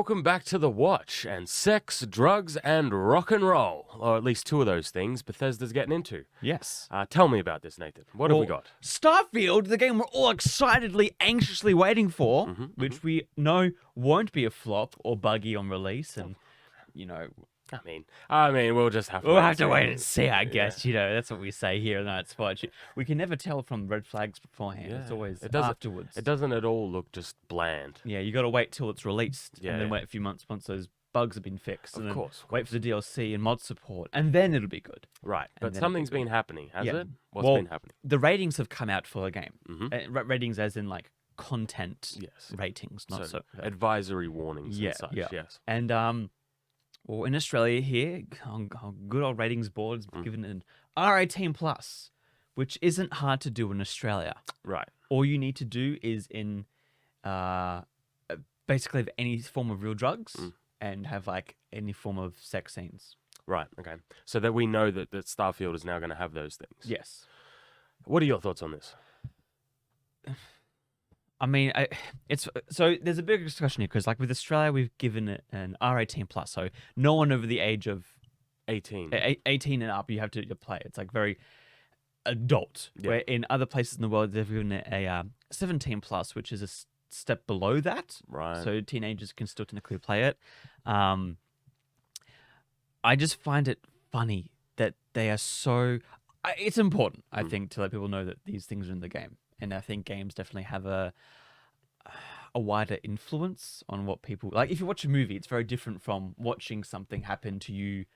welcome back to The Watch and sex, drugs, and rock and roll. Or at least two of those things Bethesda's getting into. Yes. Tell me about this, Nathan. What have we got? Starfield, the game we're all excitedly, anxiously waiting for, which we know won't be a flop or buggy on release, and I mean, we'll just have to. we'll have to wait and see. I guess that's what we say here in Night's Watch. We can never tell from red flags beforehand. Yeah. It's always It doesn't- afterwards. It doesn't at all look just bland. Yeah, you got to wait till it's released, Yeah, and then yeah. wait a few months once those bugs have been fixed, and Of then course. wait for the DLC and mod support, and then it'll be good. Right, but then something's it'll be been happening, has Yeah. it? What's Well, been happening? The ratings have come out for the game. Mhm. Ratings as in like content Yes. ratings, not so. Advisory warnings Yeah, and such, yeah. yes. And well, in Australia here, on good old ratings boards given an R18 plus, which isn't hard to do in Australia. Right. All you need to do is basically have any form of real drugs and have like any form of sex scenes. Right, okay. So that we know that Starfield is now going to have those things. Yes. What are your thoughts on this? I mean, it's so there's a big discussion here because, like, with Australia, we've given it an R18 plus, so no one over the age of 18. 18 and up, you have to play. It's like very adult. Yeah. Where in other places in the world, they've given it a 17 plus, which is a step below that. Right. So teenagers can still technically play it. I just find it funny that they are so. It's important, I think, to let people know that these things are in the game. And I think games definitely have a wider influence on what people like. If you watch a movie, it's very different from watching something happen to you,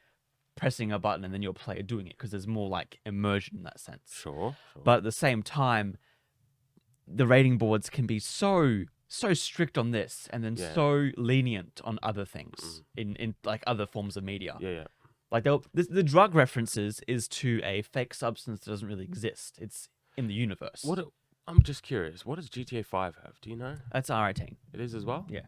pressing a button and then your player doing it, because there's more like immersion in that sense. Sure. But at the same time, the rating boards can be so strict on this, and then so lenient on other things in like other forms of media. Yeah. Like the drug references is to a fake substance that doesn't really exist. It's in the universe. I'm just curious. What does GTA 5 have? Do you know? That's R18. It is as well? Yeah.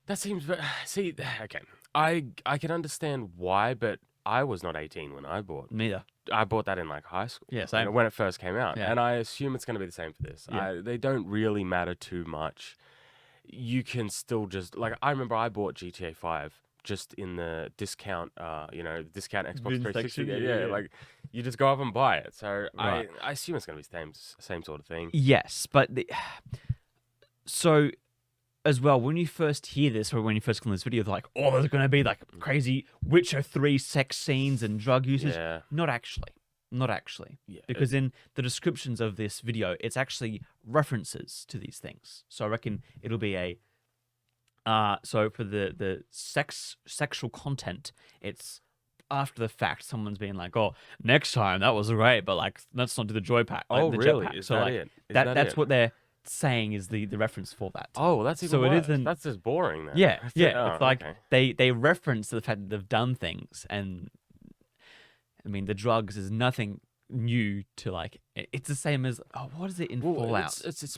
That seems very... See, okay. I can understand why, but I was not 18 when I bought. Neither. I bought that in like high school. Yeah, same. When it first came out. Yeah. And I assume it's going to be the same for this. Yeah. They don't really matter too much. You can still just... Like, I remember I bought GTA 5 just in the discount, discount Xbox Bin 360. section, Yeah, yeah. like you just go up and buy it. So Right. I assume it's going to be the same sort of thing. Yes, but so as well, when you first hear this or when you first come to this video, they're like, oh, there's going to be like crazy Witcher 3 sex scenes and drug usage. Yeah. Not actually. Yeah. Because in the descriptions of this video, it's actually references to these things. So I reckon it'll be a so for the sexual content, it's after the fact. Someone's being like, "Oh, next time that was great, but like let's not do the joy pack." Like, Oh, the really? jetpack." Is So that like it? Is that's that it? what they're saying is the reference for that. Oh, well, that's even So it worse. isn't- That's just boring then. Yeah. Oh, It's like okay. they reference the fact that they've done things, and I mean the drugs is nothing new to like. It's the same as what is it in Fallout? It's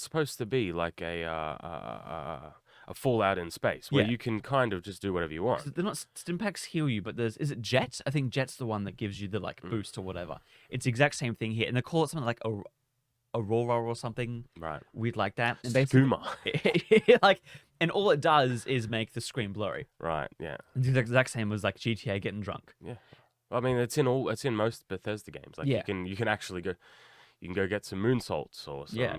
supposed to be like a Fallout in space where Yeah. you can kind of just do whatever you want. They're not stimpaks heal you, but is it Jet? I think Jet's the one that gives you the like boost or whatever. It's the exact same thing here, and they call it something like Aurora or something Right. weird like that. And basically, Skooma. and all it does is make the screen blurry. Right. Yeah. It's the exact same as like GTA getting drunk. Yeah. I mean, it's in most Bethesda games. Like Yeah. you can actually go. You can go get some moon salts or some, Yeah,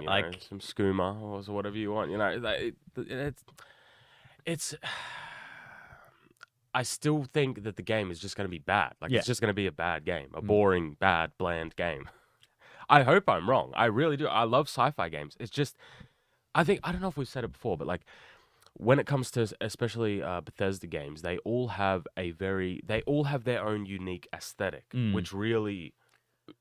some skooma or whatever you want. It's. I still think that the game is just going to be bad. Like it's just going to be a bad game, a boring, bad, bland game. I hope I'm wrong. I really do. I love sci-fi games. It's just, I don't know if we've said it before, but like when it comes to especially Bethesda games, they all have their own unique aesthetic, which really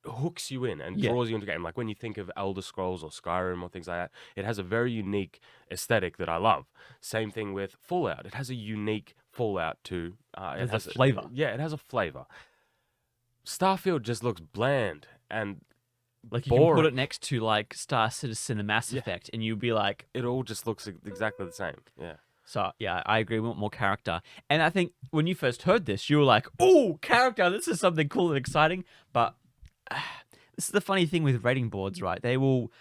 hooks you in and draws you into the game. Like when you think of Elder Scrolls or Skyrim or things like that, it has a very unique aesthetic that I love. Same thing with Fallout. It has a unique Fallout too. It has a flavor. It has a flavor. Starfield just looks bland and Like you boring. can put it next to like Star Citizen and Mass Effect, and you'd be like, It all just looks exactly the same. Yeah. so yeah, I agree. We want more character. And I think when you first heard this, you were like, "Oh, character! This is something cool and exciting." But this is the funny thing with rating boards, right? They will.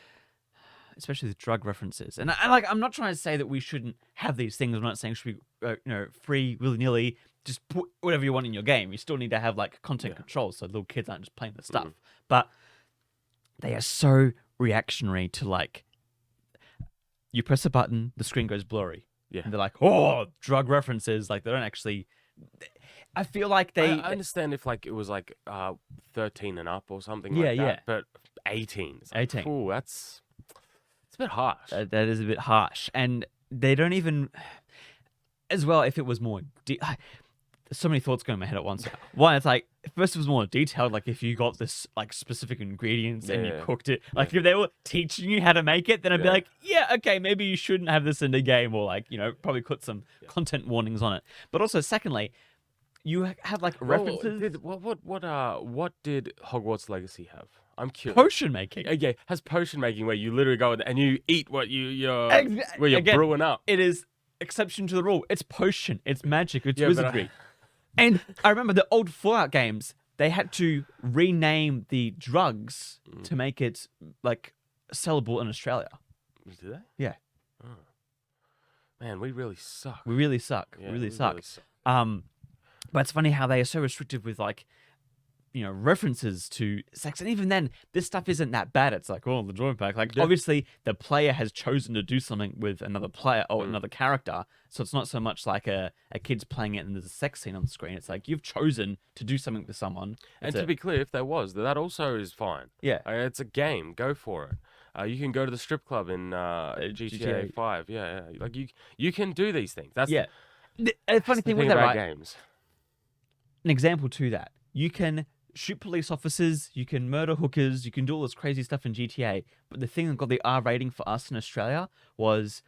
especially with drug references. And I'm not trying to say that we shouldn't have these things. I'm not saying should be free willy nilly. Just put whatever you want in your game. You still need to have like content control so little kids aren't just playing the stuff. But they are so reactionary to like, you press a button, the screen goes blurry. Yeah. And they're like, oh, drug references. Like they don't actually. I feel like they. I understand if like it was like 13 and up or something Yeah, like that. yeah. But 18. It's like, 18. Ooh, it's a bit harsh. That is a bit harsh. And they don't even. As well, if it was more. So many thoughts going in my head at once. One, it's like, first it was more detailed, like if you got this like specific ingredients and you cooked it. Like if they were teaching you how to make it, then I'd be like, yeah, okay, maybe you shouldn't have this in the game, or like, probably put some content warnings on it. But also, secondly, you have like references. What did Hogwarts Legacy have? I'm curious. Potion making. Okay, has potion making where you literally go and you eat what you're Again, brewing up. It is exception to the rule. It's potion. It's magic. It's wizardry. And I remember the old Fallout games, they had to rename the drugs to make it like sellable in Australia. Did they? Yeah. Oh. Man, we really suck. We really suck. Yeah, we really suck. But it's funny how they are so restrictive with like, references to sex. And even then, this stuff isn't that bad. It's like, oh, the drawing pack. Like, obviously, the player has chosen to do something with another player or another character. So it's not so much like a kid's playing it and there's a sex scene on the screen. It's like, you've chosen to do something with someone. And to be clear, if there was, that also is fine. Yeah. It's a game. Go for it. You can go to the strip club in GTA 5. Yeah. Like, you can do these things. That's The funny thing with that, right? Games. An example to that. You can shoot police officers, you can murder hookers, you can do all this crazy stuff in GTA. But the thing that got the R rating for us in Australia was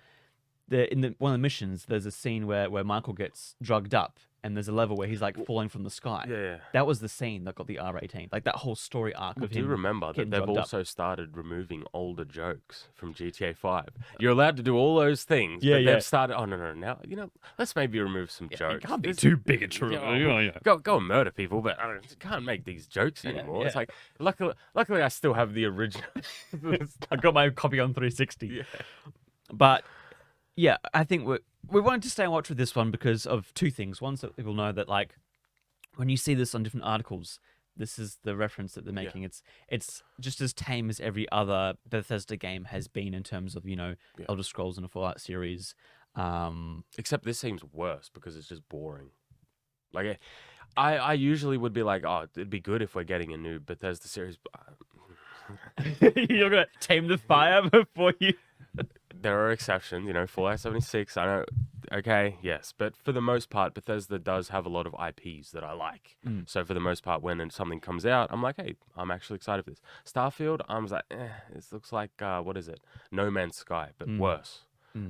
one of the missions, there's a scene where Michael gets drugged up and there's a level where he's like falling from the sky. Yeah. That was the scene that got the R rating. Like that whole story arc of him. Do remember that they've also up. started removing older jokes from GTA 5. You're allowed to do all those things, but they've started, no, now, let's maybe remove some jokes. It can't be too bigotry. Go and murder people, but you can't make these jokes anymore. Yeah. It's like, luckily I still have the original. I got my copy on 360. Yeah. But yeah, I think we wanted to stay and watch with this one because of two things. One, so people know that like when you see this on different articles, this is the reference that they're making. Yeah. It's just as tame as every other Bethesda game has been in terms of Elder Scrolls and a Fallout series. Except this seems worse because it's just boring. Like I usually would be like, oh, it'd be good if we're getting a new Bethesda series. You're gonna tame the fire before you. There are exceptions, Fallout 76, I know, okay, yes. But for the most part, Bethesda does have a lot of IPs that I like. So for the most part, when something comes out, I'm like, hey, I'm actually excited for this. Starfield, I was like, this looks like, what is it? No Man's Sky, but worse,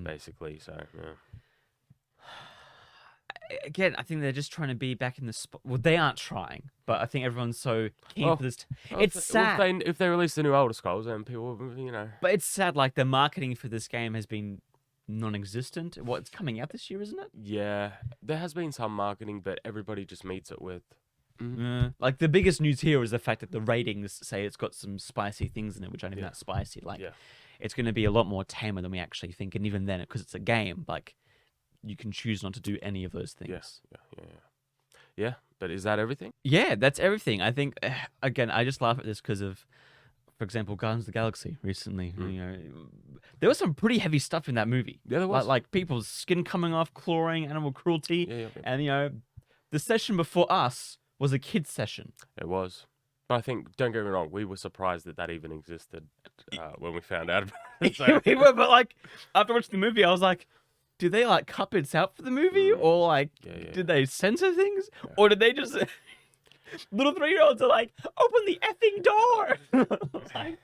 basically, so, yeah. Again, I think they're just trying to be back in the spot. Well, they aren't trying, but I think everyone's so keen for this. It's sad. If they release the new Elder Scrolls, then people, But it's sad, like, the marketing for this game has been non-existent. It's coming out this year, isn't it? Yeah. There has been some marketing, but everybody just meets it with... Like, the biggest news here is the fact that the ratings say it's got some spicy things in it, which aren't even that spicy. Like, it's going to be a lot more tamer than we actually think. And even then, because it's a game, like... You can choose not to do any of those things. Yeah, but is that everything? Yeah, that's everything. I think, again, I just laugh at this because of, for example, Guardians of the Galaxy recently. There was some pretty heavy stuff in that movie. Yeah, there was. Like people's skin coming off, clawing, animal cruelty. Yeah. And, the session before us was a kid's session. It was. But I think, don't get me wrong, we were surprised that even existed when we found out about it. So. We were, but like, after watching the movie, I was like, did they like cut bits out for the movie, or like did they censor things, or did they just little 3-year-olds are like, open the effing door, like,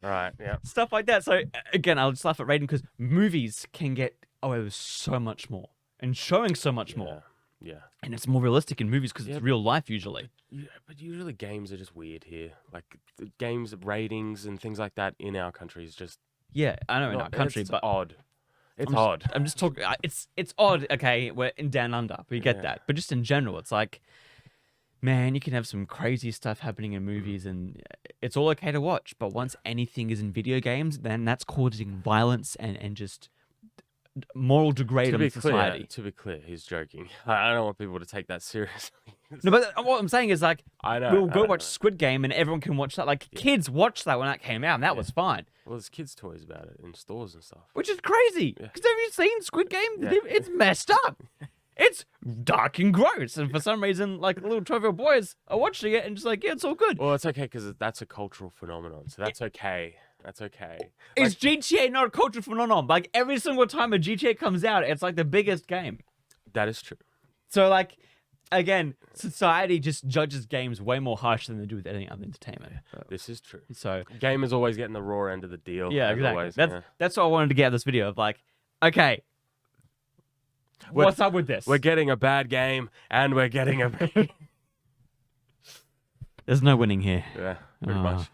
right? Yeah, stuff like that. So again, I'll just laugh at rating because movies can get away with so much more and showing so much more. Yeah, and it's more realistic in movies because it's real life usually. Yeah, but usually games are just weird here. Like the games ratings and things like that in our country is just I know in our country, but odd. It's odd. I'm just talking. It's odd. Okay, we're in Down Under. We get that, but just in general, it's like man, you can have some crazy stuff happening in movies and it's all okay to watch. But once anything is in video games, then that's causing violence and just moral degrade on society. To be clear, he's joking. I don't want people to take that seriously. No, but what I'm saying is like, I know. we'll go watch Squid Game and everyone can watch that. Like kids watched that when that came out and that was fine. Well, there's kids' toys about it in stores and stuff. Which is crazy. Because have you seen Squid Game? Yeah. It's messed up. It's dark and gross. And for some reason, like little 12-year-old boys are watching it and just like, yeah, it's all good. Well, it's okay because that's a cultural phenomenon. So that's okay. That's okay. Is GTA not a cultural phenomenon? Like every single time a GTA comes out, it's like the biggest game. That is true. So like, again, society just judges games way more harsh than they do with any other entertainment. This is true. So gamers always getting the raw end of the deal. yeah, exactly. Always, that's what I wanted to get out of this video of like, okay, what's up with this? We're getting a bad game and we're getting a. There's no winning here. Yeah, pretty much.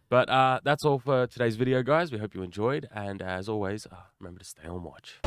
But that's all for today's video, guys. We hope you enjoyed. And as always, remember to stay on watch.